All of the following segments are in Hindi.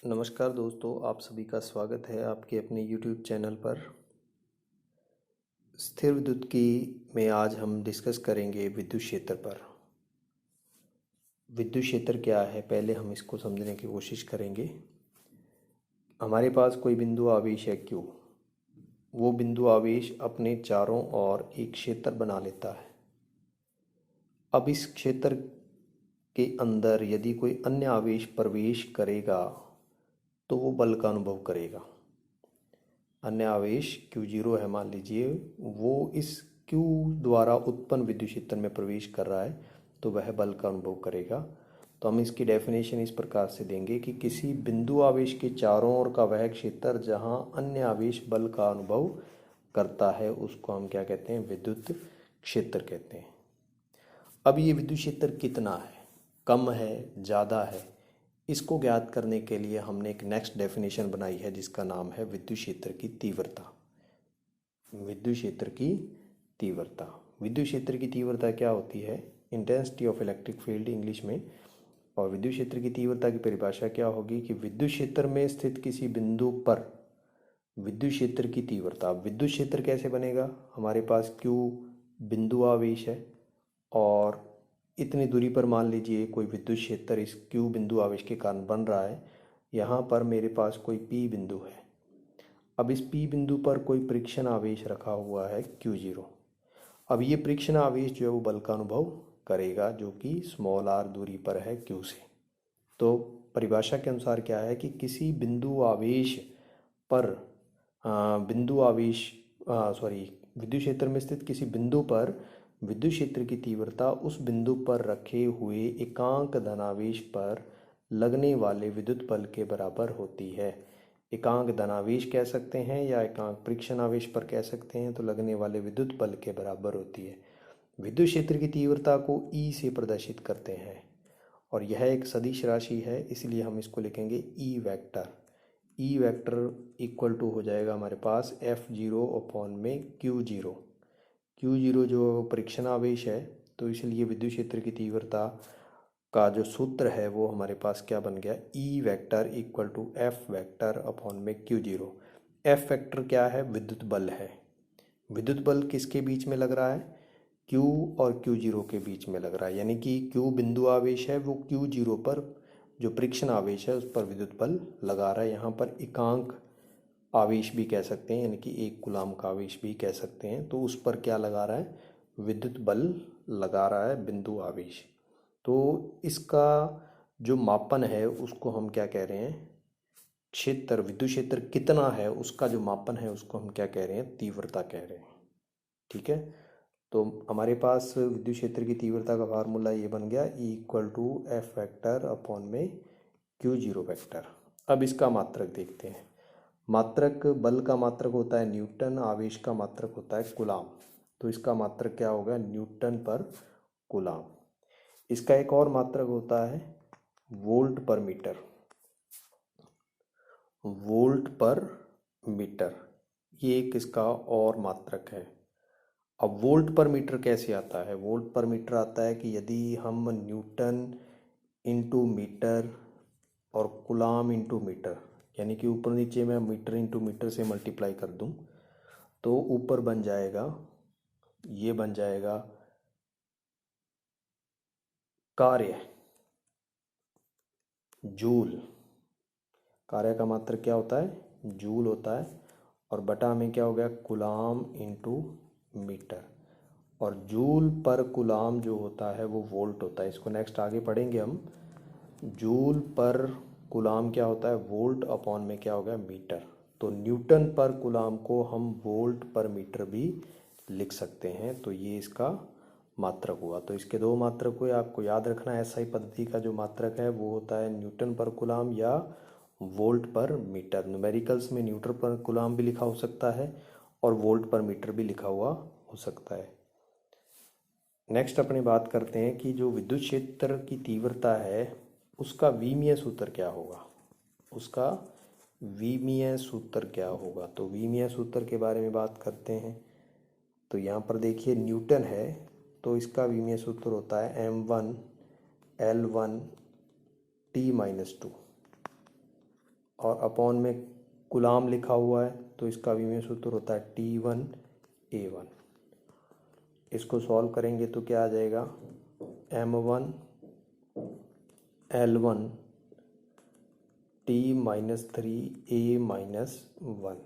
नमस्कार दोस्तों, आप सभी का स्वागत है आपके अपने YouTube चैनल पर। स्थिर विद्युत की में आज हम डिस्कस करेंगे विद्युत क्षेत्र पर। विद्युत क्षेत्र क्या है, पहले हम इसको समझने की कोशिश करेंगे। हमारे पास कोई बिंदु आवेश है Q। वो बिंदु आवेश अपने चारों ओर एक क्षेत्र बना लेता है। अब इस क्षेत्र के अंदर यदि कोई अन्य आवेश प्रवेश करेगा तो वो बल का अनुभव करेगा। अन्य आवेश Q0 है, मान लीजिए वो इस Q द्वारा उत्पन्न विद्युत क्षेत्र में प्रवेश कर रहा है तो वह बल का अनुभव करेगा। तो हम इसकी डेफिनेशन इस प्रकार से देंगे कि किसी बिंदु आवेश के चारों ओर का वह क्षेत्र जहां अन्य आवेश बल का अनुभव करता है उसको हम क्या कहते हैं, विद्युत क्षेत्र कहते हैं। अब ये विद्युत क्षेत्र कितना है, कम है, ज़्यादा है, इसको ज्ञात करने के लिए हमने एक नेक्स्ट डेफिनेशन बनाई है जिसका नाम है विद्युत क्षेत्र की तीव्रता। विद्युत क्षेत्र की तीव्रता, विद्युत क्षेत्र की तीव्रता क्या होती है, intensity of electric field English में। और विद्युत क्षेत्र की तीव्रता की परिभाषा क्या होगी कि विद्युत क्षेत्र में स्थित किसी बिंदु पर विद्युत क्षेत्र की तीव्रता। विद्युत क्षेत्र कैसे बनेगा, हमारे पास Q बिंदु आवेश है और इतनी दूरी पर मान लीजिए कोई विद्युत क्षेत्र इस Q बिंदु आवेश के कारण बन रहा है। यहाँ पर मेरे पास कोई P बिंदु है। अब इस P बिंदु पर कोई परीक्षण आवेश रखा हुआ है Q0। अब ये परीक्षण आवेश जो है वो बल का अनुभव करेगा जो कि r दूरी पर है Q से। तो परिभाषा के अनुसार क्या है कि किसी बिंदु आवेश पर विद्युत क्षेत्र में स्थित किसी बिंदु पर विद्युत क्षेत्र की तीव्रता उस बिंदु पर रखे हुए एकांक धनावेश पर लगने वाले विद्युत बल के बराबर होती है। एकांक धनावेश कह सकते हैं या एकांक परीक्षण आवेश पर कह सकते हैं, तो लगने वाले विद्युत बल के बराबर होती है। विद्युत क्षेत्र की तीव्रता को E से प्रदर्शित करते हैं और यह एक सदिश राशि है, इसलिए हम इसको लिखेंगे E vector. E vector equal to हो जाएगा हमारे पास F0 अपॉन में Q0। Q0 जो परीक्षण आवेश है, तो इसलिए विद्युत क्षेत्र की तीव्रता का जो सूत्र है वो हमारे पास क्या बन गया, E vector equal to F vector upon में Q0। F वेक्टर क्या है, विद्युत बल है। विद्युत बल किसके बीच में लग रहा है, Q और Q0 के बीच में लग रहा है, यानी कि Q बिंदु आवेश है, वो Q0 पर जो परीक्षण आवेश है उस पर विद्युत बल लगा रहा है। यहाँ पर एकांक आवेश भी कह सकते हैं, यानी कि एक कूलाम का आवेश भी कह सकते हैं। तो उस पर क्या लगा रहा है, विद्युत बल लगा रहा है बिंदु आवेश। तो इसका जो मापन है उसको हम क्या कह रहे हैं, क्षेत्र, विद्युत क्षेत्र कितना है उसका जो मापन है उसको हम क्या कह रहे हैं, तीव्रता कह रहे हैं। ठीक है, तो हमारे पास विद्युत क्षेत्र की तीव्रता का फार्मूला ये बन गया E equal to F vector upon में Q0 वेक्टर। अब इसका मात्रक देखते हैं। मात्रक, बल का मात्रक होता है न्यूटन, आवेश का मात्रक होता है कूलाम। तो इसका मात्रक क्या होगा, न्यूटन पर कूलाम। इसका एक और मात्रक होता है वोल्ट पर मीटर। वोल्ट पर मीटर, ये एक इसका और मात्रक है। अब वोल्ट पर मीटर कैसे आता है, वोल्ट पर मीटर आता है कि यदि हम न्यूटन इंटू मीटर और कूलाम इंटू मीटर, यानी कि ऊपर नीचे मैं मीटर इंटू मीटर से मल्टीप्लाई कर दूं तो ऊपर बन जाएगा, ये बन जाएगा कार्य, जूल। कार्य का मात्रक क्या होता है, जूल होता है। और बटा में क्या हो गया, कूलाम इंटू मीटर। और जूल पर कूलाम जो होता है वो वोल्ट होता है। इसको नेक्स्ट आगे पढ़ेंगे हम। जूल पर कूलाम क्या होता है, वोल्ट अपॉन में क्या हो गया, मीटर। तो न्यूटन पर कूलाम को हम वोल्ट पर मीटर भी लिख सकते हैं। तो ये इसका मात्रक हुआ। तो इसके दो मात्रक हुए, आपको याद रखना है SI पद्धति का जो मात्रक है वो होता है न्यूटन पर कूलाम या वोल्ट पर मीटर। न्यूमेरिकल्स में न्यूटन पर कूलाम भी लिखा हो सकता है और वोल्ट पर मीटर भी लिखा हुआ हो सकता है। नेक्स्ट अपने बात करते हैं कि जो विद्युत क्षेत्र की तीव्रता है उसका विमीय सूत्र क्या होगा, उसका विमीय सूत्र क्या होगा। तो विमीय सूत्र के बारे में बात करते हैं। तो यहाँ पर देखिए न्यूटन है, तो इसका विमीय सूत्र होता है M1 L1 T-2। और अपॉन में कूलाम लिखा हुआ है, तो इसका विमेय सूत्र होता है T1A1। इसको सॉल्व करेंगे तो क्या आ जाएगा, M1L1 T-3A-1।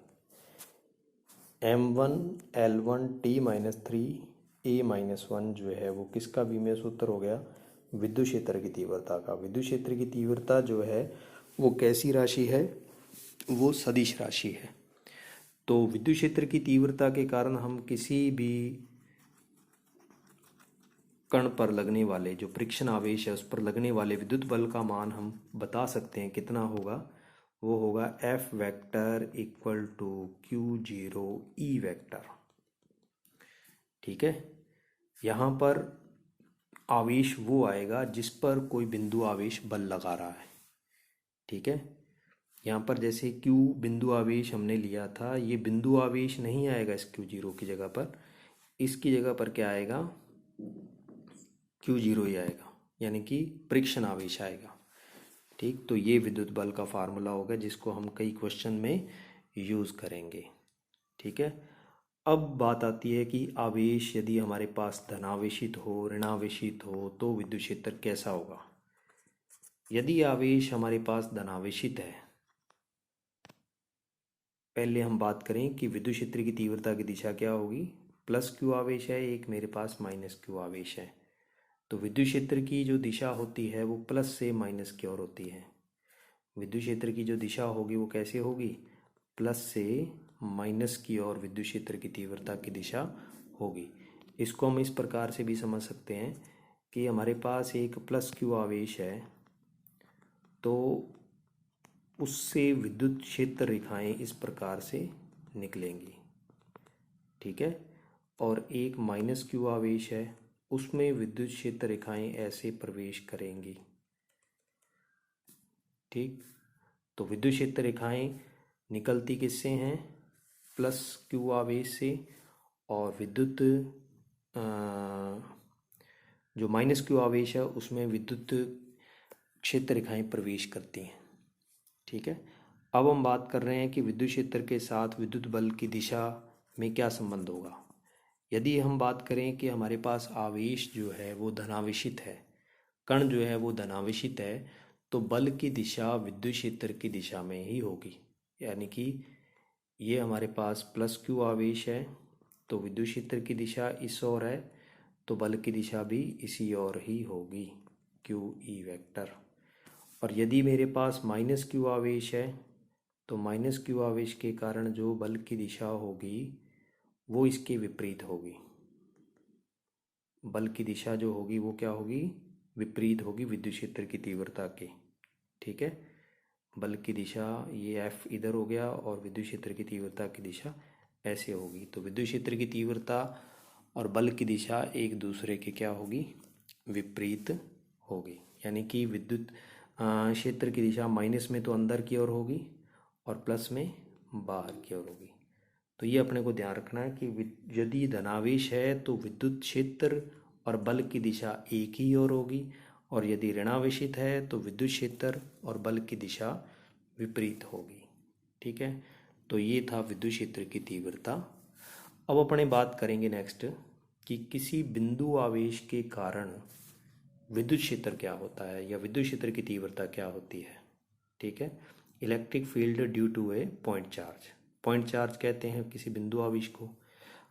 M1L1 T-3A-1 जो है वो किसका विमेय सूत्र हो गया, विद्युत क्षेत्र की तीव्रता का। विद्युत क्षेत्र की तीव्रता जो है वो कैसी राशि है, वो सदिश राशि है। तो विद्युत क्षेत्र की तीव्रता के कारण हम किसी भी कण पर लगने वाले जो परीक्षण आवेश है उस पर लगने वाले विद्युत बल का मान हम बता सकते हैं कितना होगा, वो होगा F vector equal to Q0 E vector. ठीक है, यहाँ पर आवेश वो आएगा जिस पर कोई बिंदु आवेश बल लगा रहा है। ठीक है, यहाँ पर जैसे Q बिंदु आवेश हमने लिया था, ये बिंदु आवेश नहीं आएगा इस Q0 की जगह पर, इसकी जगह पर क्या आएगा, Q0 ही आएगा, यानी कि परीक्षण आवेश आएगा। ठीक, तो ये विद्युत बल का फार्मूला होगा जिसको हम कई क्वेश्चन में यूज़ करेंगे। ठीक है, अब बात आती है कि आवेश यदि हमारे पास धनावेशित हो, ऋणावेशित हो, तो विद्युत क्षेत्र कैसा होगा। यदि आवेश हमारे पास धनावेशित है, पहले हम बात करें कि विद्युत क्षेत्र की तीव्रता की दिशा क्या होगी। प्लस Q आवेश है एक, मेरे पास माइनस Q आवेश है, तो विद्युत क्षेत्र की जो दिशा होती है वो प्लस से माइनस की ओर होती है। विद्युत क्षेत्र की जो दिशा होगी वो कैसे होगी, प्लस से माइनस की ओर विद्युत क्षेत्र की तीव्रता की दिशा होगी। इसको हम इस प्रकार से भी समझ सकते हैं कि हमारे पास एक प्लस Q आवेश है, तो उससे विद्युत क्षेत्र रेखाएं इस प्रकार से निकलेंगी। ठीक है, और एक माइनस Q आवेश है, उसमें विद्युत क्षेत्र रेखाएं ऐसे प्रवेश करेंगी। ठीक, तो विद्युत क्षेत्र रेखाएं निकलती किससे हैं, प्लस Q आवेश से, और विद्युत जो माइनस Q आवेश है उसमें विद्युत क्षेत्र रेखाएं प्रवेश करती हैं। ठीक है, अब हम बात कर रहे हैं कि विद्युत क्षेत्र के साथ विद्युत बल की दिशा में क्या संबंध होगा। यदि हम बात करें कि हमारे पास आवेश जो है वो धनावेशित है, कण जो है वो धनावेशित है, तो बल की दिशा विद्युत क्षेत्र की दिशा में ही होगी। यानी कि ये हमारे पास प्लस Q आवेश है, तो विद्युत क्षेत्र की दिशा इस ओर है, तो बल की दिशा भी इसी ओर ही होगी, QE वेक्टर। और यदि मेरे पास माइनस Q आवेश है, तो माइनस Q आवेश के कारण जो बल की दिशा होगी वो इसके विपरीत होगी। बल की दिशा जो होगी वो क्या होगी, विपरीत होगी विद्युत क्षेत्र की तीव्रता के। ठीक है, बल की दिशा ये F इधर हो गया और विद्युत क्षेत्र की तीव्रता की दिशा ऐसे होगी। तो विद्युत क्षेत्र की तीव्रता और बल की दिशा एक दूसरे के क्या होगी, विपरीत होगी। यानी कि विद्युत क्षेत्र की दिशा माइनस में तो अंदर की ओर होगी और प्लस में बाहर की ओर होगी। तो ये अपने को ध्यान रखना है कि यदि धनावेश है तो विद्युत क्षेत्र और बल की दिशा एक ही ओर होगी, और यदि ऋणावेशित है तो विद्युत क्षेत्र और बल की दिशा विपरीत होगी। ठीक है, तो ये था विद्युत क्षेत्र की तीव्रता। अब अपने बात करेंगे नेक्स्ट कि किसी बिंदु आवेश के कारण विद्युत क्षेत्र क्या होता है या विद्युत क्षेत्र की तीव्रता क्या होती है। ठीक है, electric field due to a point charge. Point charge कहते हैं किसी बिंदु आवेश को।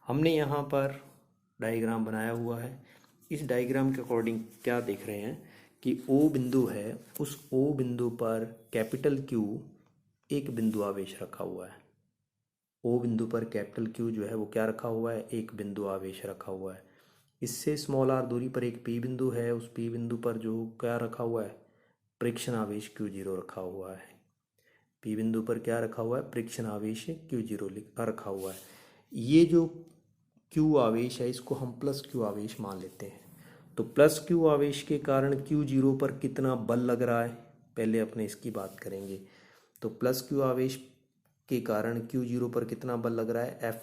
हमने यहाँ पर डायग्राम बनाया हुआ है। इस डायग्राम के अकॉर्डिंग क्या देख रहे हैं कि O बिंदु है, उस O बिंदु पर कैपिटल Q एक बिंदु आवेश रखा हुआ है। O बिंदु पर कैपिटल Q जो है वो क्या रखा हुआ है, एक बिंदु आवेश रखा हुआ है। इससे स्मॉल r दूरी पर एक P बिंदु है, उस P बिंदु पर जो क्या रखा हुआ है, परीक्षण आवेश Q0 रखा हुआ है। P बिंदु पर क्या रखा हुआ है, परीक्षण आवेश Q0 रखा हुआ है। ये जो Q आवेश है इसको हम प्लस Q आवेश मान लेते हैं। तो प्लस Q आवेश के कारण Q0 पर कितना बल लग रहा है, पहले अपने इसकी बात करेंगे। तो प्लस Q आवेश के कारण Q0 पर कितना बल लग रहा है, F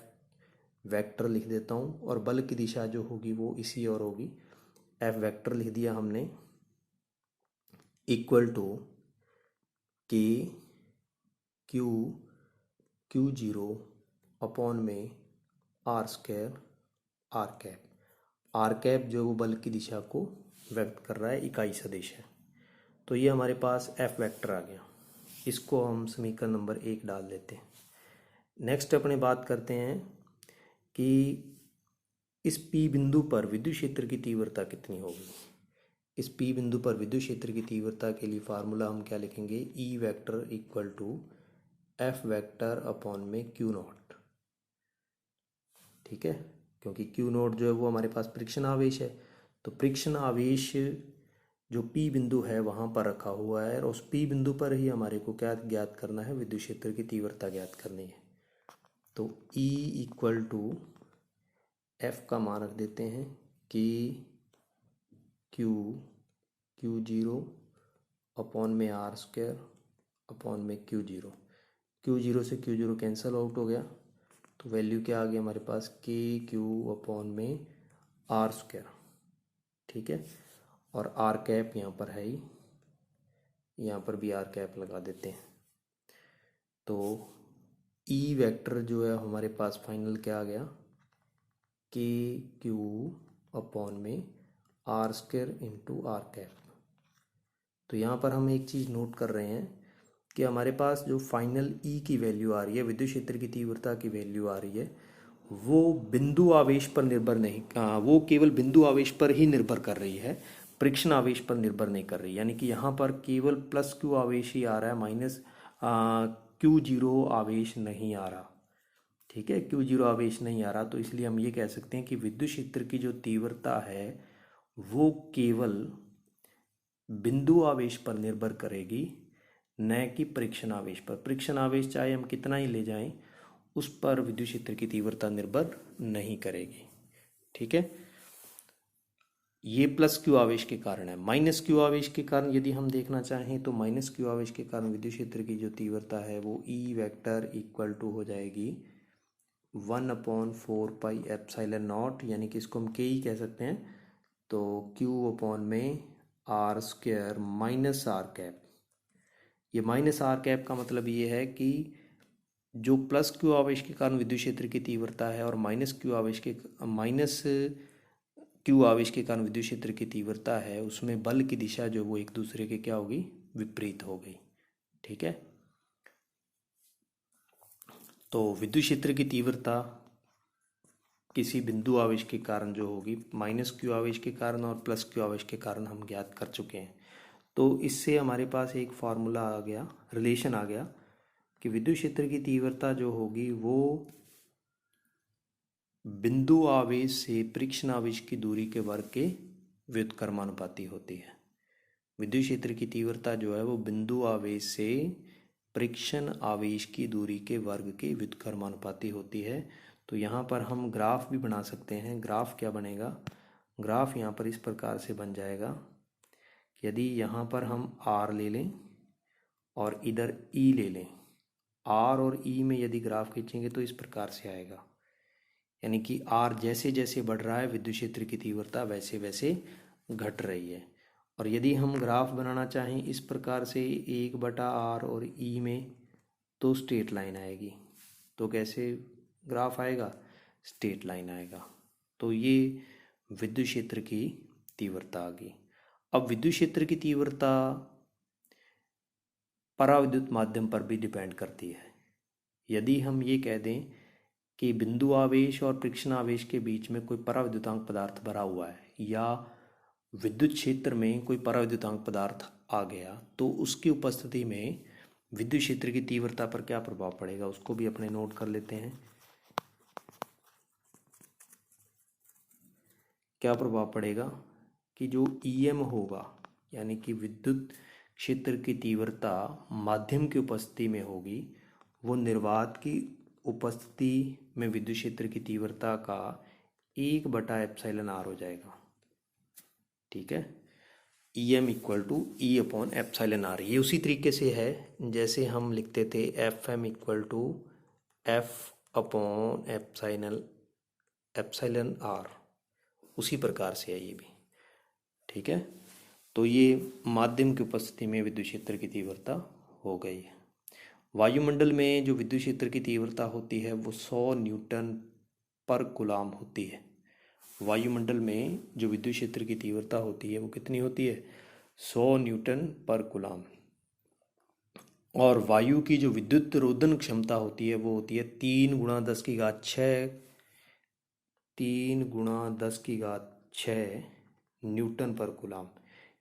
वेक्टर लिख देता हूँ, और बल की दिशा जो होगी वो इसी ओर होगी। F वेक्टर लिख दिया हमने, equal to K Q zero upon में R square R cap. R cap जो वो बल की दिशा को व्यक्त कर रहा है, इकाई सदिश है। तो ये हमारे पास एफ वेक्टर आ गया। इसको हम समीकरण नंबर 1 डाल देते हैं। नेक्स्ट अपने बात करते हैं कि इस पी बिंदु पर विद्युत क्षेत्र की तीव्रता कितनी होगी। इस पी बिंदु पर विद्युत क्षेत्र की तीव्रता के लिए फार्मूला हम क्या लिखेंगे, E vector equal to F vector upon में क्यू नॉट। ठीक है, क्योंकि क्यू नॉट जो है वो हमारे पास परीक्षण आवेश है। तो परीक्षण आवेश जो पी बिंदु है वहाँ पर रखा हुआ है, और उस पी बिंदु पर ही हमारे को क्या ज्ञात करना है, विद्युत क्षेत्र की तीव्रता ज्ञात करनी है। तो E इक्वल टू एफ का मान रख देते हैं कि क्यू जीरो अपॉन में आर स्क्वायर अपॉन में क्यू जीरो से क्यू जीरो कैंसिल आउट हो गया। तो वैल्यू क्या आ गई हमारे पास, के क्यू अपॉन में आर स्क्वायर। ठीक है, और आर कैप यहाँ पर है ही, यहाँ पर भी आर कैप लगा देते हैं। तो ई वेक्टर जो है हमारे पास फाइनल क्या आ गया, के क्यू अपॉन में R square into R cap. तो यहाँ पर हम एक चीज़ नोट कर रहे हैं कि हमारे पास जो फाइनल ई की वैल्यू आ रही है, विद्युत क्षेत्र की तीव्रता की वैल्यू आ रही है, वो बिंदु आवेश पर निर्भर नहीं, वो केवल बिंदु आवेश पर ही निर्भर कर रही है, परीक्षण आवेश पर निर्भर नहीं कर रही। यानी कि यहाँ पर केवल प्लस क्यू आवेश ही आ रहा है, माइनस क्यू जीरो आवेश नहीं आ रहा। ठीक है, क्यू जीरो आवेश नहीं आ रहा, तो इसलिए हम ये कह सकते हैं कि विद्युत क्षेत्र की जो तीव्रता है वो केवल बिंदु आवेश पर निर्भर करेगी, न कि परीक्षण आवेश पर। परीक्षण आवेश चाहे हम कितना ही ले जाएं, उस पर विद्युत क्षेत्र की तीव्रता निर्भर नहीं करेगी। ठीक है, ये प्लस क्यू आवेश के कारण है। माइनस क्यू आवेश के कारण यदि हम देखना चाहें तो माइनस क्यू आवेश के कारण विद्युत क्षेत्र की जो तीव्रता है वो ई वेक्टर इक्वल टू हो जाएगी 1/4πε0, यानी कि इसको हम के ही कह सकते हैं। तो क्यू अपॉन में R square minus R cap. ये माइनस आर कैप का मतलब ये है कि जो प्लस क्यू आवेश के कारण विद्युत क्षेत्र की तीव्रता है और माइनस क्यू आवेश के कारण विद्युत क्षेत्र की तीव्रता है, उसमें बल की दिशा जो वो एक दूसरे के क्या होगी, विपरीत हो गई। ठीक है, तो विद्युत क्षेत्र की तीव्रता किसी बिंदु आवेश के कारण जो होगी, माइनस क्यू आवेश के कारण और प्लस क्यू आवेश के कारण हम ज्ञात कर चुके हैं। तो इससे हमारे पास एक फार्मूला आ गया, रिलेशन आ गया कि विद्युत क्षेत्र की तीव्रता जो होगी वो बिंदु आवेश से परीक्षण आवेश की दूरी के वर्ग के व्युत्क्रमानुपाती होती है। विद्युत क्षेत्र की तीव्रता जो है वो बिंदु आवेश से परीक्षण आवेश की दूरी के वर्ग के व्युत्क्रमानुपाती होती है। तो यहाँ पर हम ग्राफ भी बना सकते हैं। ग्राफ क्या बनेगा, ग्राफ यहाँ पर इस प्रकार से बन जाएगा, यदि यहाँ पर हम आर ले लें और इधर ई ले लें, आर और ई में यदि ग्राफ खींचेंगे तो इस प्रकार से आएगा। यानी कि आर जैसे जैसे बढ़ रहा है विद्युत क्षेत्र की तीव्रता वैसे वैसे घट रही है। और यदि हम ग्राफ बनाना चाहें इस प्रकार से 1/r और ई में, तो स्ट्रेट लाइन आएगी। तो कैसे ग्राफ आएगा, स्ट्रेट लाइन आएगा। तो ये विद्युत क्षेत्र की तीव्रता आ गई। अब विद्युत क्षेत्र की तीव्रता पराविद्युत माध्यम पर भी डिपेंड करती है। यदि हम ये कह दें कि बिंदु आवेश और परीक्षण आवेश के बीच में कोई पराविद्युतांक पदार्थ भरा हुआ है, या विद्युत क्षेत्र में कोई पराविद्युतांक पदार्थ आ गया, तो उसकी उपस्थिति में विद्युत क्षेत्र की तीव्रता पर क्या प्रभाव पड़ेगा, उसको भी अपने नोट कर लेते हैं। क्या प्रभाव पड़ेगा कि जो ईएम होगा, यानी कि विद्युत क्षेत्र की तीव्रता माध्यम की उपस्थिति में होगी, वो निर्वात की उपस्थिति में विद्युत क्षेत्र की तीव्रता का 1/ε हो जाएगा। ठीक है, EM इक्वल टू E/ε। ये उसी तरीके से है जैसे हम लिखते थे FM इक्वल टू F/ε/r, उसी प्रकार से है ये भी। ठीक है, तो ये माध्यम की उपस्थिति में विद्युत क्षेत्र की तीव्रता हो गई है। वायुमंडल में जो विद्युत क्षेत्र की तीव्रता होती है वो 100 न्यूटन पर कूलाम होती है। वायुमंडल में जो विद्युत क्षेत्र की तीव्रता होती है वो कितनी होती है? 100 न्यूटन पर कूलाम। और वायु की जो विद्युत रोधन क्षमता होती है वो होती है 3 × 10⁻⁶, 3 × 10⁻⁶ न्यूटन पर कूलाम।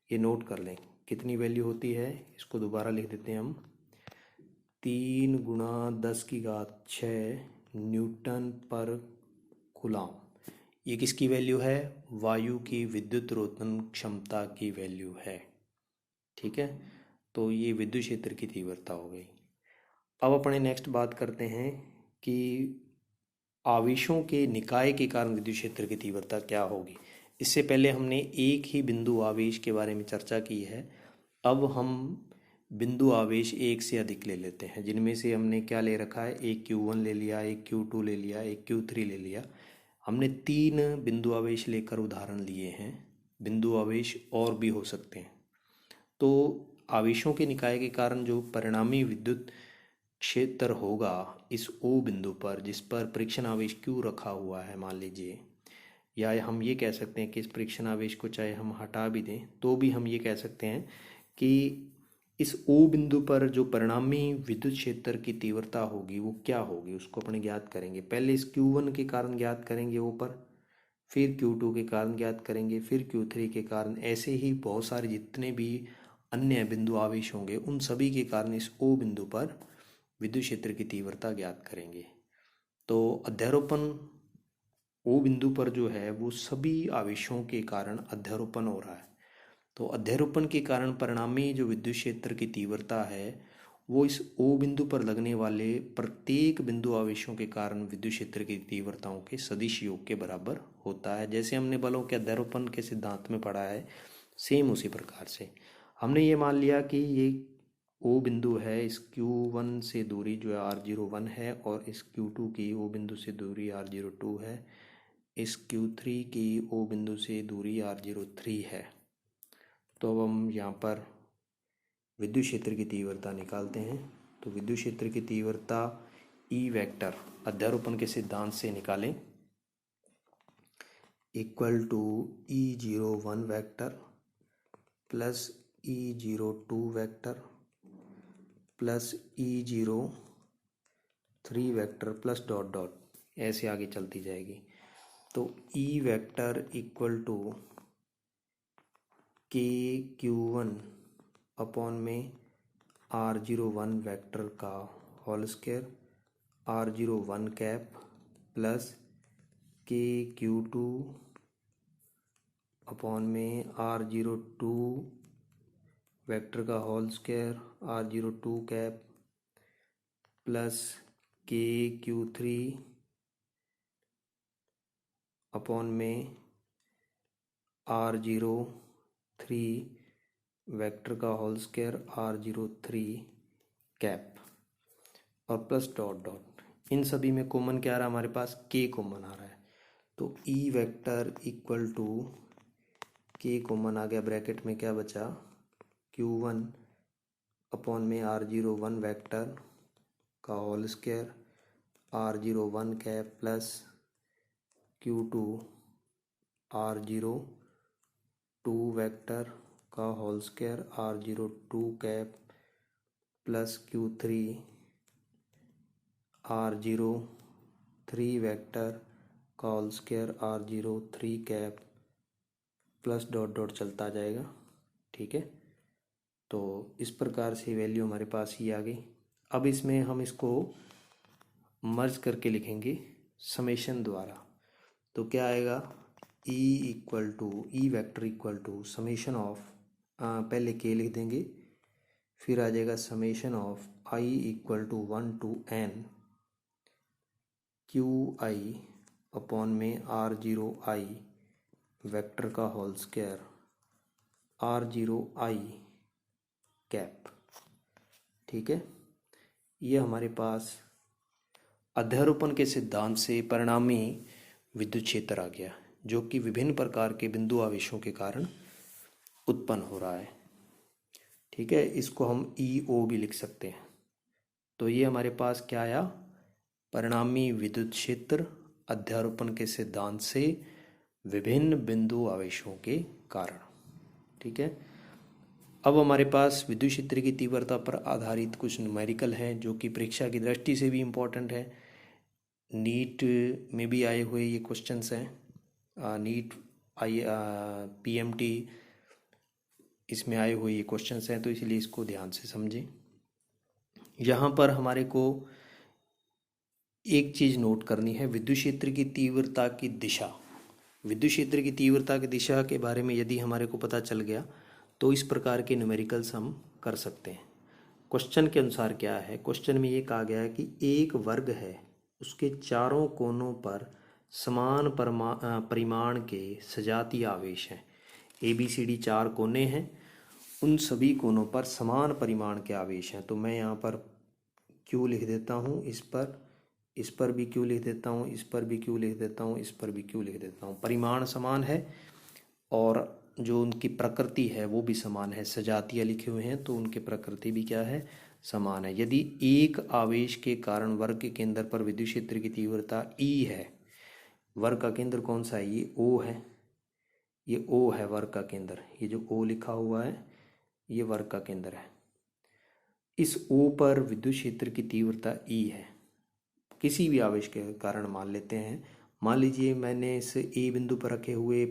ये नोट कर लें कितनी वैल्यू होती है, इसको दोबारा लिख देते हैं हम। 3 × 10⁻⁶ न्यूटन पर कूलाम। ये किसकी वैल्यू है? वायु की विद्युत रोधन क्षमता की वैल्यू है। ठीक है, तो ये विद्युत क्षेत्र की तीव्रता हो गई। अब अपने नेक्स्ट बात करते हैं कि आवेशों के निकाय के कारण विद्युत क्षेत्र की तीव्रता क्या होगी। इससे पहले हमने एक ही बिंदु आवेश के बारे में चर्चा की है। अब हम बिंदु आवेश एक से अधिक ले लेते हैं, जिनमें से हमने क्या ले रखा है, एक Q1 ले लिया, एक Q2 ले लिया, एक Q3 ले लिया। हमने 3 बिंदु आवेश लेकर उदाहरण लिए हैं। बिंदु आवेश और भी हो सकते हैं। तो आवेशों के निकाय के कारण जो परिणामी विद्युत क्षेत्र होगा इस O बिंदु पर, जिस पर परीक्षण आवेश Q रखा हुआ है मान लीजिए, या हम ये कह सकते हैं कि इस परीक्षण आवेश को चाहे हम हटा भी दें तो भी हम ये कह सकते हैं कि इस O बिंदु पर जो परिणामी विद्युत क्षेत्र की तीव्रता होगी वो क्या होगी, उसको अपने ज्ञात करेंगे। पहले इस Q1 के कारण ज्ञात करेंगे O पर, फिर Q2 के कारण ज्ञात करेंगे, फिर Q3 के कारण, ऐसे ही बहुत सारे जितने भी अन्य बिंदु आवेश होंगे उन सभी के कारण इस O बिंदु पर विद्युत क्षेत्र की तीव्रता ज्ञात करेंगे। तो अध्यारोपण O बिंदु पर जो है वो सभी आवेशों के कारण अध्यारोपण हो रहा है। तो अध्यारोपण के कारण परिणामी जो विद्युत क्षेत्र की तीव्रता है वो इस O बिंदु पर लगने वाले प्रत्येक बिंदु आवेशों के कारण विद्युत क्षेत्र की तीव्रताओं के सदिश योग के बराबर होता है। जैसे हमने बलों के अध्यारोपण के सिद्धांत में पढ़ा है, सेम उसी प्रकार से हमने ये मान लिया कि ये O बिंदु है, इस Q1 से दूरी जो है R01 है, और इस Q2 की O बिंदु से दूरी R02 है, इस Q3 की O बिंदु से दूरी R03 है। तो अब हम यहाँ पर विद्युत क्षेत्र की तीव्रता निकालते हैं। तो विद्युत क्षेत्र की तीव्रता E वेक्टर अध्यारोपण के सिद्धांत से निकालें, equal to E01 vector plus E02 vector plus E03 vector plus dot dot, ऐसे आगे चलती जाएगी। तो E vector equal to KQ1 upon में R01 वेक्टर का whole square R01 cap plus KQ2 upon में R02 वेक्टर का whole square R02 cap plus KQ3 upon में R03 वेक्टर का होल स्क्वायर R03 कैप और प्लस डॉट डॉट। इन सभी में कॉमन क्या आ रहा है, हमारे पास K कॉमन आ रहा है। तो E vector equal to K common आ गया, ब्रैकेट में क्या बचा, Q1 अपॉन में R01 वेक्टर का whole square R01 cap plus Q2 R02 vector का whole square R02 cap plus Q3 R03 vector का whole square R03 cap plus dot dot चलता जाएगा। ठीक है, तो इस प्रकार से वैल्यू हमारे पास ही आ गई। अब इसमें हम इसको मर्ज करके लिखेंगे समेशन द्वारा। तो क्या आएगा, E vector equal to summation of, पहले के लिख देंगे, फिर आ जाएगा summation of I equal to 1 to n QI upon में R0I वेक्टर का होल स्क्वायर R0I कैप। ठीक है, ये हमारे पास अध्यारोपण के सिद्धांत से परिणामी विद्युत क्षेत्र आ गया, जो कि विभिन्न प्रकार के बिंदु आवेशों के कारण उत्पन्न हो रहा है। ठीक है, इसको हम EO भी लिख सकते हैं। तो ये हमारे पास क्या आया, परिणामी विद्युत क्षेत्र अध्यारोपण के सिद्धांत से विभिन्न बिंदु आवेशों के कारण। ठीक है, अब हमारे पास विद्युत क्षेत्र की तीव्रता पर आधारित कुछ न्यूमेरिकल हैं जो कि परीक्षा की दृष्टि से भी इम्पोर्टेंट है। नीट में भी आए हुए ये क्वेश्चंस हैं, नीट PMT इसमें आए हुए ये क्वेश्चंस हैं, तो इसलिए इसको ध्यान से समझें। यहाँ पर हमारे को एक चीज़ नोट करनी है, विद्युत क्षेत्र की तीव्रता की दिशा। विद्युत क्षेत्र की तीव्रता की दिशा के बारे में यदि हमारे को पता चल गया तो इस प्रकार के न्यूमेरिकल्स हम कर सकते हैं। क्वेश्चन के अनुसार क्या है, क्वेश्चन में ये कहा गया है कि एक वर्ग है, उसके चारों कोनों पर समान परिमाण के सजातीय आवेश हैं। ABCD 4 कोने हैं, उन सभी कोनों पर समान परिमाण के आवेश हैं। तो मैं यहाँ पर Q लिख देता हूँ, इस पर भी Q लिख देता हूँ, इस पर भी Q लिख देता हूँ, इस पर भी Q लिख देता हूँ। परिमाण समान है और जो उनकी प्रकृति है वो भी समान है। सजातीय लिखे हुए हैं तो उनकी प्रकृति भी क्या है, समान है। यदि एक आवेश के कारण वर्ग के केंद्र पर विद्युत क्षेत्र की तीव्रता E है, वर्ग का केंद्र कौन सा है, ये O है, ये O है वर्ग का केंद्र, ये जो O लिखा हुआ है ये वर्ग का केंद्र है। इस O पर विद्युत क्षेत्र की तीव्रता E है, किसी भी आवेश के कारण मान लेते हैं। मान लीजिए मैंने इस A बिंदु पर रखे हुए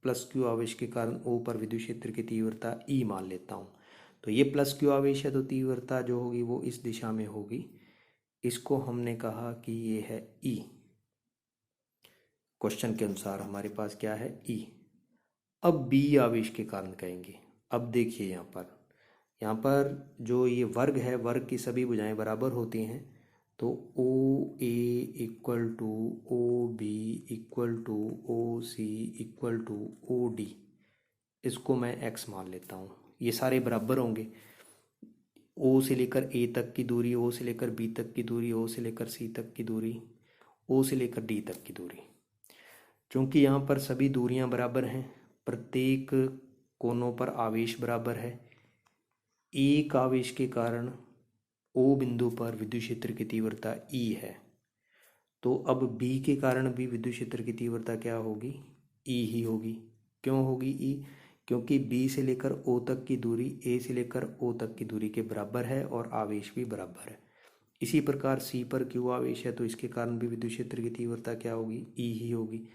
+Q आवेश के कारण O पर विद्युत क्षेत्र की तीव्रता E मान लेता हूँ। तो ये +Q आवेश है तो तीव्रता जो होगी वो इस दिशा में होगी। इसको हमने कहा कि ये है E। क्वेश्चन के अनुसार हमारे पास क्या है, E। अब B आवेश के कारण कहेंगे। अब देखिए यहाँ पर जो ये वर्ग है, वर्ग की सभी भुजाएं बराबर होती हैं, तो OA equal to OB equal to OC equal to OD, इसको मैं x मान लेता हूँ। ये सारे बराबर होंगे। O से लेकर A तक की दूरी, O से लेकर B तक की दूरी, O से लेकर C तक की दूरी, O से लेकर D तक की दूरी। चूँकि यहाँ पर सभी दूरियाँ बराबर हैं, प्रत्येक कोनों पर आवेश बराबर है, एक आवेश के कारण O बिंदु पर विद्युत क्षेत्र की तीव्रता E है, तो अब B के कारण भी विद्युत क्षेत्र की तीव्रता क्या होगी, E ही होगी। क्यों होगी E? क्योंकि B से लेकर O तक की दूरी A से लेकर O तक की दूरी के बराबर है और आवेश भी बराबर है। इसी प्रकार C पर Q आवेश है तो इसके कारण भी विद्युत क्षेत्र की तीव्रता क्या होगी, E ही होगी।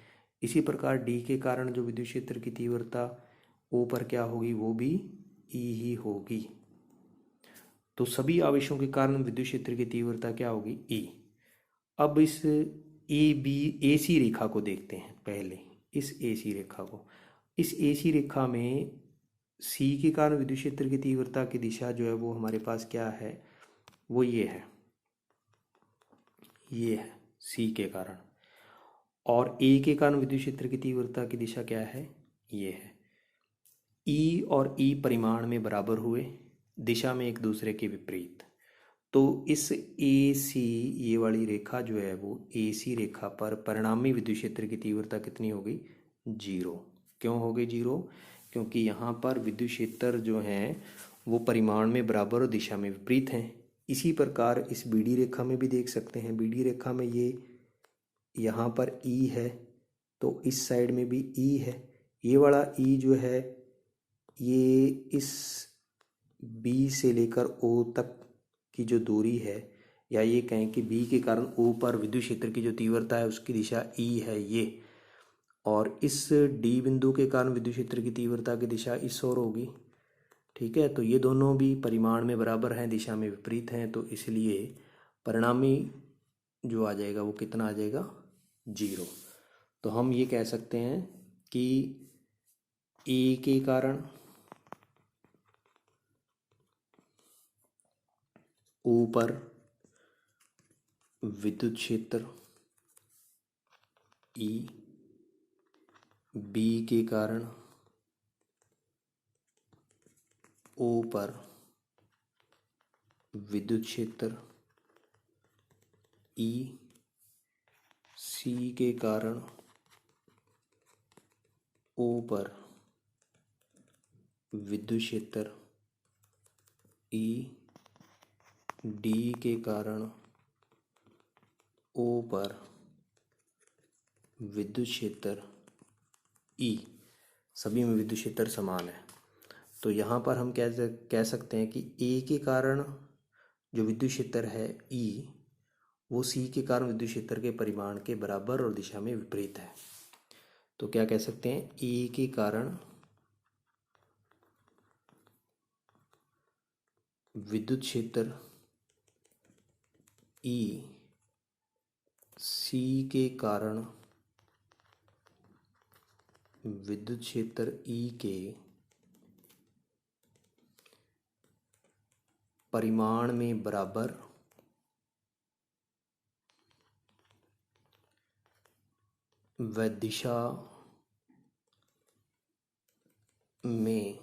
इसी प्रकार D के कारण जो विद्युत क्षेत्र की तीव्रता O पर क्या होगी, वो भी E ही होगी। तो सभी आवेशों के कारण विद्युत क्षेत्र की तीव्रता क्या होगी, E। अब इस AC रेखा को देखते हैं पहले, इस AC रेखा को। इस AC रेखा में C के कारण विद्युत क्षेत्र की तीव्रता की दिशा जो है वो हमारे पास क्या है, वो ये है C के कारण। और A के कारण विद्युत क्षेत्र की तीव्रता की दिशा क्या है, ये है। E और E परिमाण में बराबर हुए, दिशा में एक दूसरे के विपरीत। तो इस AC, ये वाली रेखा जो है वो AC रेखा पर परिणामी विद्युत क्षेत्र की तीव्रता कितनी होगी, 0। क्यों होगी 0? क्योंकि यहाँ पर विद्युत क्षेत्र जो हैं वो परिमाण में बराबर और दिशा में विपरीत हैं। इसी प्रकार इस BD रेखा में भी देख सकते हैं। BD रेखा में ये यहाँ पर E है तो इस साइड में भी E है। ये वाला E जो है ये इस B से लेकर O तक की जो दूरी है, या ये कहें कि B के कारण O पर विद्युत क्षेत्र की जो तीव्रता है उसकी दिशा E है ये, और इस D बिंदु के कारण विद्युत क्षेत्र की तीव्रता की दिशा इस ओर होगी। ठीक है, तो ये दोनों भी परिमाण में बराबर हैं, दिशा में विपरीत हैं, तो इसलिए परिणामी जो आ जाएगा वो कितना आ जाएगा, 0। तो हम ये कह सकते हैं कि A के कारण O पर विद्युत क्षेत्र E, B के कारण O पर विद्युत क्षेत्र E, C के कारण O पर विद्युत क्षेत्र E, डी के कारण ओ पर विद्युत क्षेत्र ई, सभी में विद्युत क्षेत्र समान है। तो यहाँ पर हम कह सकते हैं कि ए के कारण जो विद्युत क्षेत्र है ई, वो सी के कारण विद्युत क्षेत्र के परिमाण के बराबर और दिशा में विपरीत है। तो क्या कह सकते हैं, ए के कारण विद्युत क्षेत्र ई सी के कारण विद्युत क्षेत्र ई के परिमाण में बराबर व दिशा में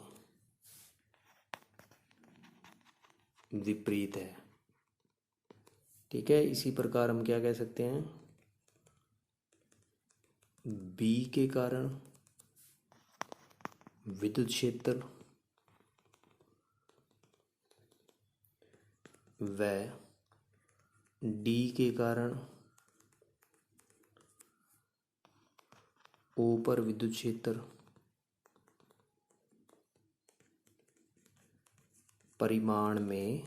विपरीत है। ठीक है, इसी प्रकार हम क्या कह सकते हैं, बी के कारण विद्युत क्षेत्र व डी के कारण ओ पर विद्युत क्षेत्र परिमाण में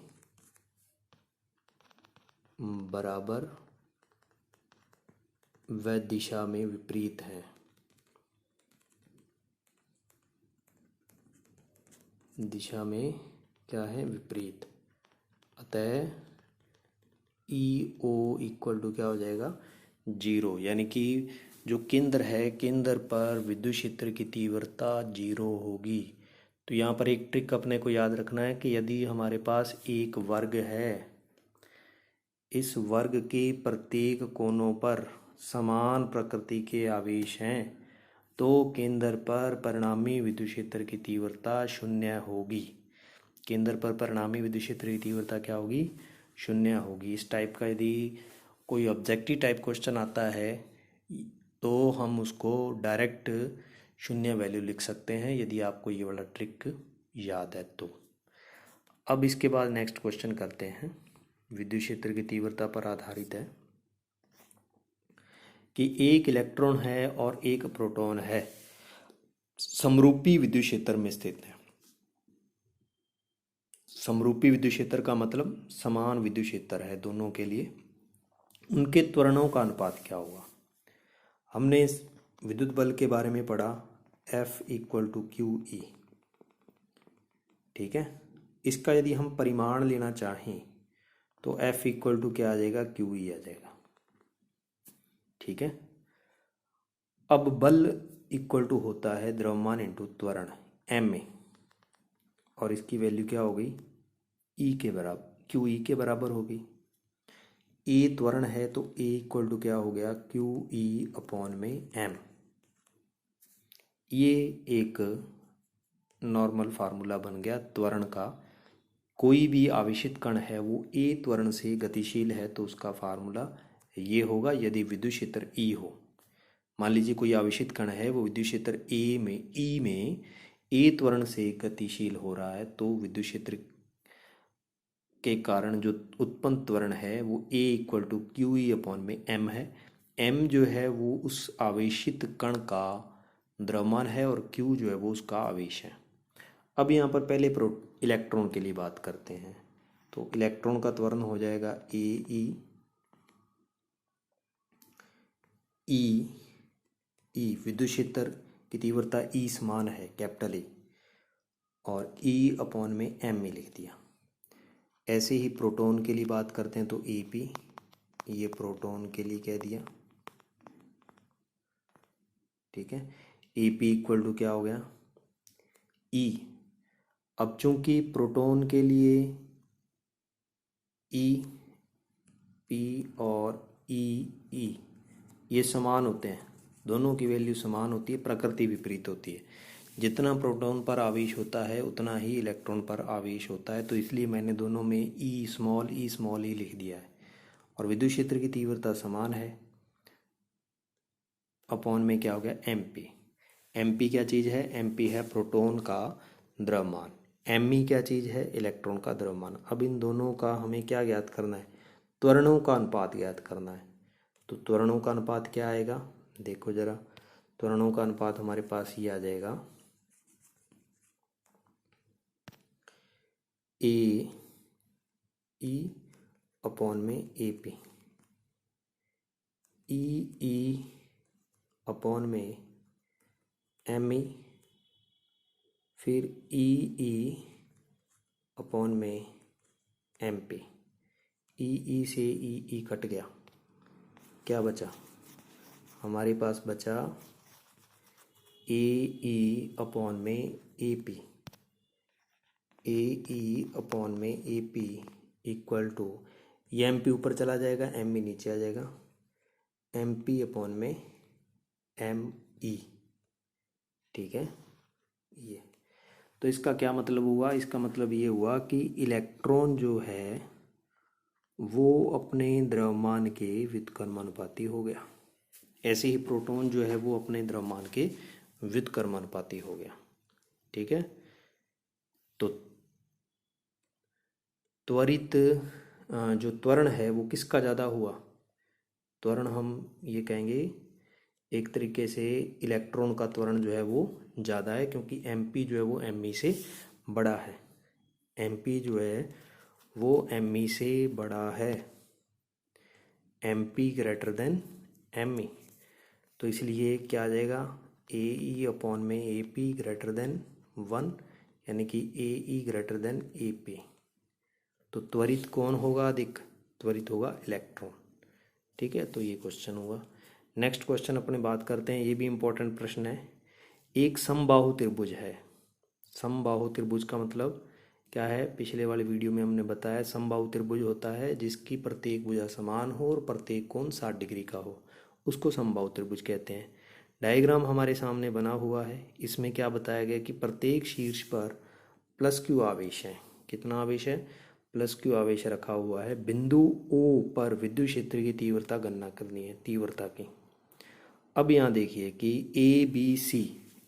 बराबर व दिशा में विपरीत है। दिशा में क्या है, विपरीत। अतः ई ओ इक्वल टू क्या हो जाएगा, 0। यानी कि जो केंद्र है, केंद्र पर विद्युत क्षेत्र की तीव्रता 0 होगी। तो यहाँ पर एक ट्रिक अपने को याद रखना है कि यदि हमारे पास एक वर्ग है, इस वर्ग के प्रत्येक कोनों पर समान प्रकृति के आवेश हैं, तो केंद्र पर परिणामी विद्युत क्षेत्र की तीव्रता 0 होगी। केंद्र पर परिणामी विद्युत क्षेत्र की तीव्रता क्या होगी, 0 होगी। इस टाइप का यदि कोई ऑब्जेक्टिव टाइप क्वेश्चन आता है तो हम उसको डायरेक्ट 0 वैल्यू लिख सकते हैं, यदि आपको ये वाला ट्रिक याद है तो। अब इसके बाद नेक्स्ट क्वेश्चन करते हैं, विद्युत क्षेत्र की तीव्रता पर आधारित है कि एक इलेक्ट्रॉन है और एक प्रोटॉन है, समरूपी विद्युत क्षेत्र में स्थित है। समरूपी विद्युत क्षेत्र का मतलब समान विद्युत क्षेत्र है दोनों के लिए। उनके त्वरणों का अनुपात क्या होगा। हमने इस विद्युत बल के बारे में पढ़ा, F equal to Q E. ठीक है, इसका यदि हम परिमाण लेना चाहें तो F इक्वल टू क्या आ जाएगा, क्यू ई आ जाएगा। ठीक है, अब बल इक्वल टू होता है द्रव्यमान इंटू त्वरण m में, और इसकी वैल्यू क्या हो गई, ई के बराबर, क्यू ई के बराबर होगी। ए त्वरण है तो ए इक्वल टू क्या हो गया, क्यू ई अपॉन में एम। ये एक नॉर्मल फार्मूला बन गया त्वरण का। कोई भी आवेशित कण है वो ए त्वरण से गतिशील है तो उसका फार्मूला ये होगा। यदि विद्युत क्षेत्र ई हो, मान लीजिए कोई आवेशित कण है वो विद्युत क्षेत्र ए में ई में ए त्वरण से गतिशील हो रहा है, तो विद्युत क्षेत्र के कारण जो उत्पन्न त्वरण है वो A equal to Q E upon में एम है। एम जो है वो उस आवेशित कण का द्रव्यमान है और क्यू जो है वो उसका आवेश है। अब यहाँ पर पहले इलेक्ट्रॉन के लिए बात करते हैं, तो इलेक्ट्रॉन का त्वरण हो जाएगा ए ई विद्युत क्षेत्र की तीव्रता ई समान है कैपिटल ए, और ई अपॉन में एम में लिख दिया। ऐसे ही प्रोटॉन के लिए बात करते हैं तो ए पी, ये प्रोटॉन के लिए कह दिया। ठीक है, ए पी इक्वल टू क्या हो गया, ई। अब चूंकि प्रोटॉन के लिए ई पी और ई ये समान होते हैं, दोनों की वैल्यू समान होती है, प्रकृति विपरीत होती है। जितना प्रोटॉन पर आवेश होता है उतना ही इलेक्ट्रॉन पर आवेश होता है, तो इसलिए मैंने दोनों में ई स्मॉल ई लिख दिया है। और विद्युत क्षेत्र की तीव्रता समान है, अपॉन में क्या हो गया, एम पी। एम पी क्या चीज़ है, एम पी है प्रोटॉन का द्रव्यमान। एम ई क्या चीज़ है? इलेक्ट्रॉन का द्रव्यमान। अब इन दोनों का हमें क्या ज्ञात करना है? त्वरणों का अनुपात ज्ञात करना है। तो त्वरणों का अनुपात क्या आएगा? देखो जरा, त्वरणों का अनुपात हमारे पास ये आ जाएगा, ए ई अपॉन में ए पी, ई अपॉन में एम ई, फिर ई अपॉन में एम पी। ई से ई कट गया, क्या बचा? हमारे पास बचा ए ई अपॉन में A P, A E upon में ए पी इक्वल टू, ये एम पी ऊपर चला जाएगा, एम ई नीचे आ जाएगा, एम पी अपॉन में एम ई। ठीक है, ये तो इसका क्या मतलब हुआ? इसका मतलब ये हुआ कि इलेक्ट्रॉन जो है वो अपने द्रव्यमान के व्युत्क्रमानुपाती हो गया। ऐसे ही प्रोटॉन जो है वो अपने द्रव्यमान के व्युत्क्रमानुपाती हो गया। ठीक है, तो त्वरित जो त्वरण है वो किसका ज़्यादा हुआ? त्वरण हम ये कहेंगे एक तरीके से इलेक्ट्रॉन का त्वरण जो है वो ज़्यादा है, क्योंकि एमपी जो है वो एमई से बड़ा है। एमपी जो है वो एमई से बड़ा है, एमपी ग्रेटर देन एमई। तो इसलिए क्या आ जाएगा? ए ई अपॉन में ए पी ग्रेटर देन 1, यानी कि ए ई ग्रेटर देन ए पी। तो त्वरित कौन होगा अधिक? त्वरित होगा इलेक्ट्रॉन। ठीक है, तो ये क्वेश्चन हुआ। नेक्स्ट क्वेश्चन अपने बात करते हैं, ये भी इम्पोर्टेंट प्रश्न है। एक समबाहु त्रिभुज है। समबाहु त्रिभुज का मतलब क्या है? पिछले वाले वीडियो में हमने बताया, समबाहु त्रिभुज होता है जिसकी प्रत्येक भुजा समान हो और प्रत्येक कोण 60 डिग्री का हो, उसको समबाहु त्रिभुज कहते हैं। डायग्राम हमारे सामने बना हुआ है। इसमें क्या बताया गया कि प्रत्येक शीर्ष पर प्लस क्यू आवेश है। कितना आवेश है? प्लस क्यू आवेश रखा हुआ है। बिंदु ओ पर विद्युत क्षेत्र की तीव्रता गणना करनी है, तीव्रता की। अब यहाँ देखिए कि ए बी सी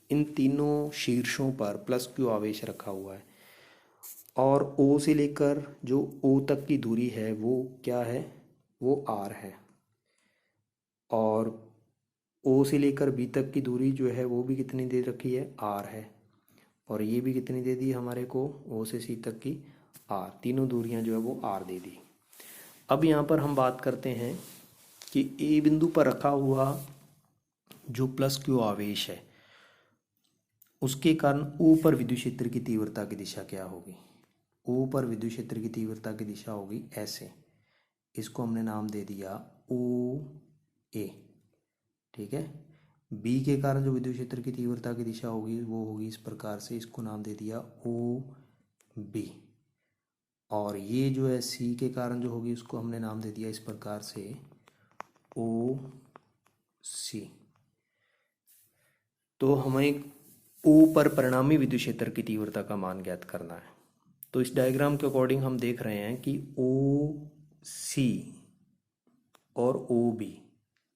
इन तीनों शीर्षों पर प्लस क्यू आवेश रखा हुआ है, और ओ से लेकर जो ओ तक की दूरी है वो क्या है? वो आर है। और ओ से लेकर बी तक की दूरी जो है वो भी कितनी दे रखी है? आर है। और ये भी कितनी दे दी हमारे को? ओ से सी तक की आर। तीनों दूरियां जो है वो आर दे दी। अब यहाँ पर हम बात करते हैं कि ए बिंदु पर रखा हुआ जो प्लस क्यू आवेश है उसके कारण ओ पर विद्युत क्षेत्र की तीव्रता की दिशा क्या होगी? ओ पर विद्युत क्षेत्र की तीव्रता की दिशा होगी ऐसे। इसको हमने नाम दे दिया ओ ए। ठीक है, बी के कारण जो विद्युत क्षेत्र की तीव्रता की दिशा होगी वो होगी इस प्रकार से, इसको नाम दे दिया ओ बी। और ये जो है सी के कारण जो होगी उसको हमने नाम दे दिया इस प्रकार से ओ सी। तो हमें ओ पर परिणामी विद्युत क्षेत्र की तीव्रता का मान ज्ञात करना है। तो इस डायग्राम के अकॉर्डिंग हम देख रहे हैं कि ओ सी और ओ बी,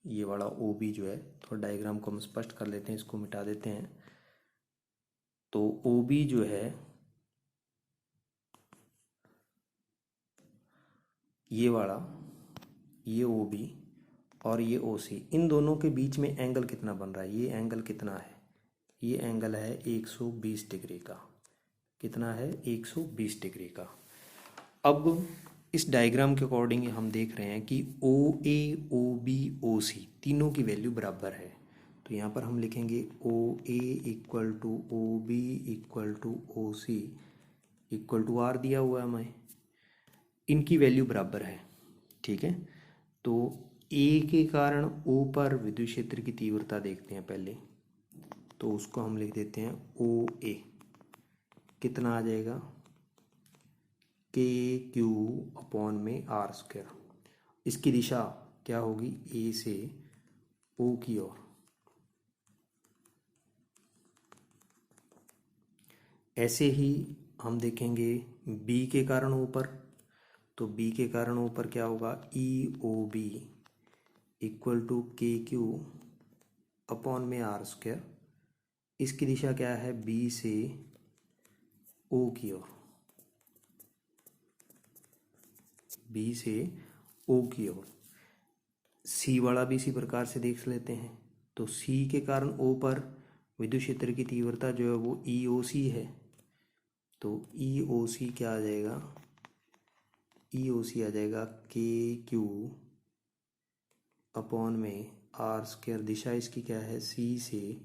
ये वाला ओ बी जो है, तो डायग्राम को हम स्पष्ट कर लेते हैं, इसको मिटा देते हैं। तो ओ बी जो है ये वाला, ये ओ बी और ये ओ सी, इन दोनों के बीच में एंगल कितना बन रहा है? ये एंगल कितना है? ये एंगल है 120 डिग्री का। कितना है? 120 डिग्री का। अब इस डायग्राम के अकॉर्डिंग हम देख रहे हैं कि ओ ए, ओ बी, ओ सी तीनों की वैल्यू बराबर है। तो यहाँ पर हम लिखेंगे O A equal to O B equal to O C equal to R दिया हुआ है हमें, इनकी वैल्यू बराबर है। ठीक है, तो ए के कारण ओ पर विद्युत क्षेत्र की तीव्रता देखते हैं पहले। तो उसको हम लिख देते हैं ओ ए। कितना आ जाएगा? के क्यू अपॉन में आर स्क्वायर। इसकी दिशा क्या होगी? ए से ओ की ओर। ऐसे ही हम देखेंगे बी के कारण ऊपर। तो बी के कारण ऊपर क्या होगा? ई ओ बी इक्वल टू के क्यू अपॉन में आर स्क्वायर। इसकी दिशा क्या है? बी से ओ की ओर, बी से ओ की ओर। सी वाला भी इसी प्रकार से देख लेते हैं। तो सी के कारण ओ पर विद्युत क्षेत्र की तीव्रता जो है वो ई ओ सी है। तो ई ओ सी क्या आ जाएगा, ई ओ सी आ जाएगा के क्यू अपॉन में आर स्क्वायर। दिशा इसकी क्या है, सी से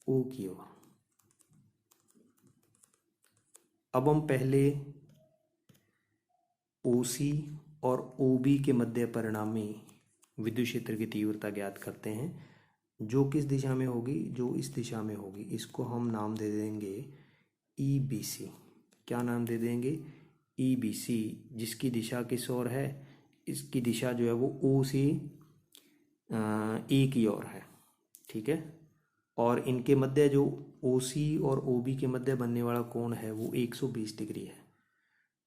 ओ की ओर। अब हम पहले ओ सी और ओ बी के मध्य परिणामी विद्युत क्षेत्र की तीव्रता ज्ञात करते हैं, जो किस दिशा में होगी, जो इस दिशा में होगी। इसको हम नाम दे देंगे ई बी सी। क्या नाम दे देंगे, ई बी सी, जिसकी दिशा किस ओर है, इसकी दिशा जो है वो ओ से ए की ओर है। ठीक है। और इनके मध्य जो ओ सी और ओ बी के मध्य बनने वाला कोण है वो 120 डिग्री है।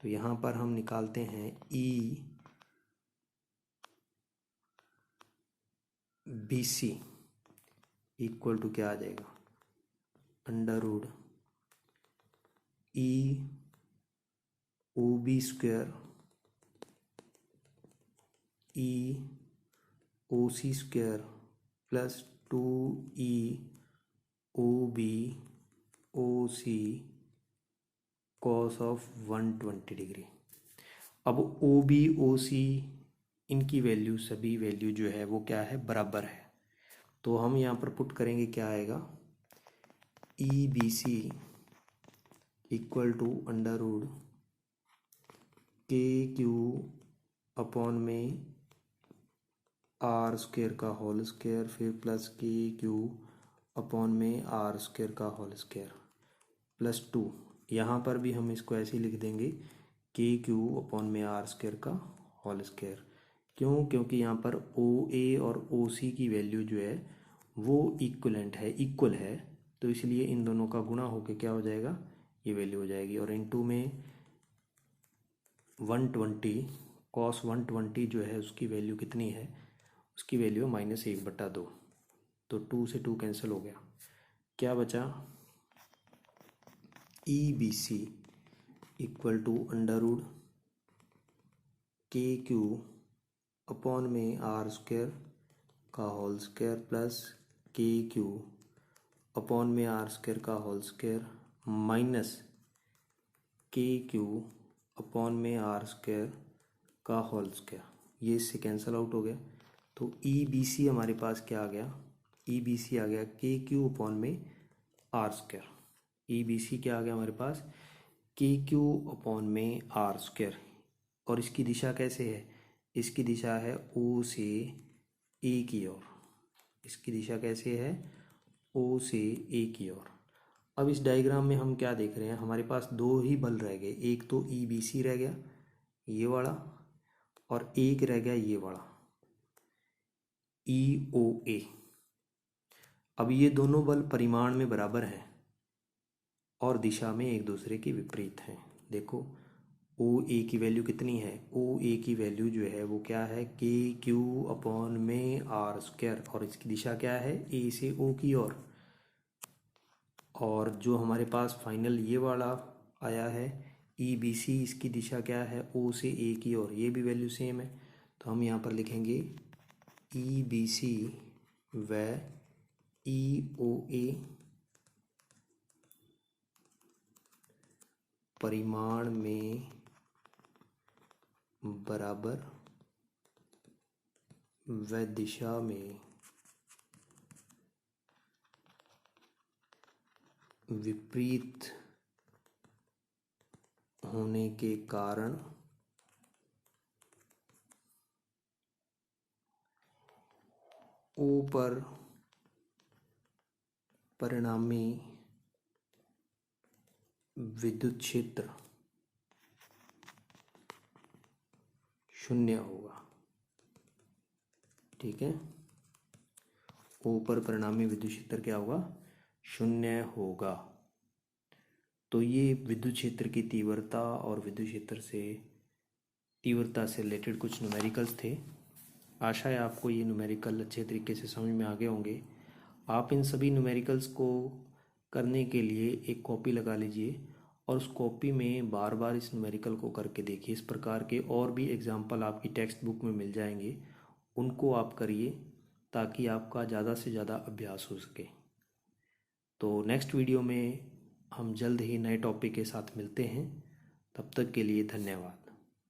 तो यहाँ पर हम निकालते हैं E B C equal to क्या आ जाएगा, under root E O B square E O C square plus 2 E O B O C cos of 120 degree. अब ओ बी ओ सी इनकी वैल्यू, सभी वैल्यू जो है वो क्या है, बराबर है। तो हम यहाँ पर पुट करेंगे, क्या आएगा, E B C equal to under root K Q upon में आर स्क्वायर का होल स्क्वायर, फिर प्लस के क्यू अपॉन में आर स्क्वायर का होल स्क्वायर प्लस 2। यहाँ पर भी हम इसको ऐसे ही लिख देंगे, के क्यू अपॉन में आर स्क्वायर का होल स्क्वायर। क्यों, क्योंकि यहाँ पर ओ ए और ओ सी की वैल्यू जो है वो इक्वलेंट है, इक्वल है। तो इसलिए इन दोनों का गुणा होकर क्या हो जाएगा, ये वैल्यू हो जाएगी। और इनटू में 120 कॉस 120 जो है उसकी वैल्यू कितनी है, उसकी वैल्यू -1/2। तो 2 से 2 कैंसिल हो गया, क्या बचा, E B C equal to under root K Q upon में आर स्क्वायर का whole square plus K Q upon में आर स्क्वायर का whole square minus K Q upon में आर स्क्वायर का होल स्क्वायर। ये इससे कैंसिल आउट हो गया। तो ई बी सी हमारे पास क्या आ गया, ई बी सी आ गया के क्यू अपॉन में R square. E B C क्या आ गया हमारे पास, के क्यू अपॉन में आर स्क्वायर। और इसकी दिशा कैसे है, इसकी दिशा है ओ से ए की ओर। इसकी दिशा कैसे है, ओ से ए की ओर। अब इस डायग्राम में हम क्या देख रहे हैं, हमारे पास दो ही बल रह गए, एक तो ई बी सी रह गया ये वाला, और एक रह गया ये वाला ई ओ ए। अब ये दोनों बल परिमाण में बराबर हैं और दिशा में एक दूसरे के विपरीत हैं। देखो ओ ए की वैल्यू कितनी है, ओ ए की वैल्यू जो है वो क्या है, के क्यू अपॉन में आर स्क्वायर, और इसकी दिशा क्या है, ए से ओ की ओर। और जो हमारे पास फाइनल ये वाला आया है ई बी सी, इसकी दिशा क्या है, ओ से ए की ओर, ये भी वैल्यू सेम है। तो हम यहाँ पर लिखेंगे ई बी सी व ई ओ ए परिमाण में बराबर व दिशा में विपरीत होने के कारण ओ पर परिणामी विद्युत क्षेत्र 0 होगा। ठीक है, ओ पर परिणामी विद्युत क्षेत्र क्या होगा, 0 होगा। तो ये विद्युत क्षेत्र की तीव्रता और विद्युत क्षेत्र से तीव्रता से रिलेटेड कुछ न्यूमेरिकल्स थे। आशा है आपको ये न्यूमेरिकल अच्छे तरीके से समझ में आ गए होंगे। आप इन सभी न्यूमेरिकल्स को करने के लिए एक कॉपी लगा लीजिए और उस कॉपी में बार बार इस न्यूमेरिकल को करके देखिए। इस प्रकार के और भी एग्जाम्पल आपकी टेक्स्ट बुक में मिल जाएंगे, उनको आप करिए ताकि आपका ज़्यादा से ज़्यादा अभ्यास हो सके। तो नेक्स्ट वीडियो में हम जल्द ही नए टॉपिक के साथ मिलते हैं। तब तक के लिए धन्यवाद।